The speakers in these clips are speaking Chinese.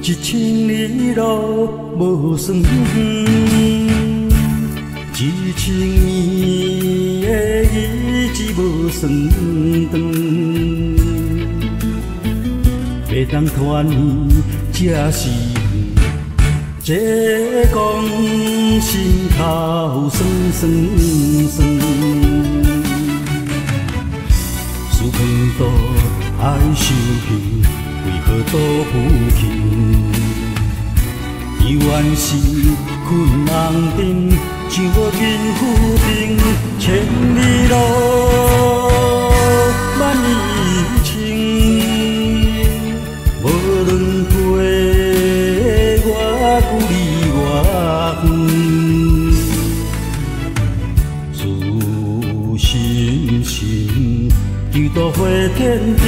一千里路无算远，一千年的日子无算长。要当团圆，才是缘。这讲心头酸酸酸，思碰到爱受气。为何都不轻？伊原是困红尘，像无尽浮萍，千里路，万里情。无论陪我久离我远，自心心求渡花天边。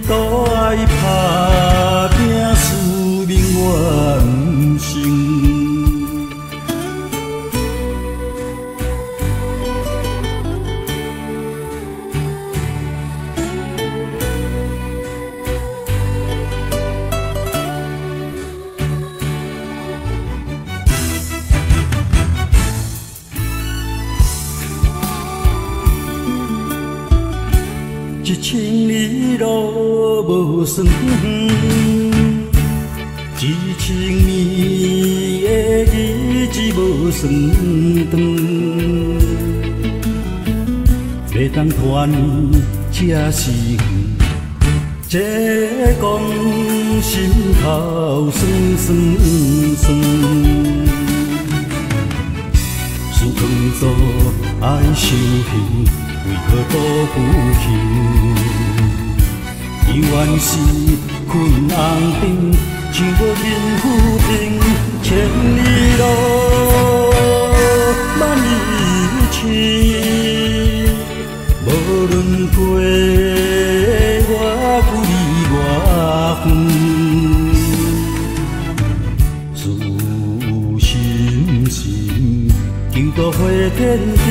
都爱打拼，使命完成。一千里路无算远，一千年的日子无算长。要当团圆才是缘，这讲心头酸酸酸。思碰做爱受气。为何都不轻？伊原是困红尘，像无尽浮萍，千里路，万里情。无论陪我久离我远，自心心求渡花天边。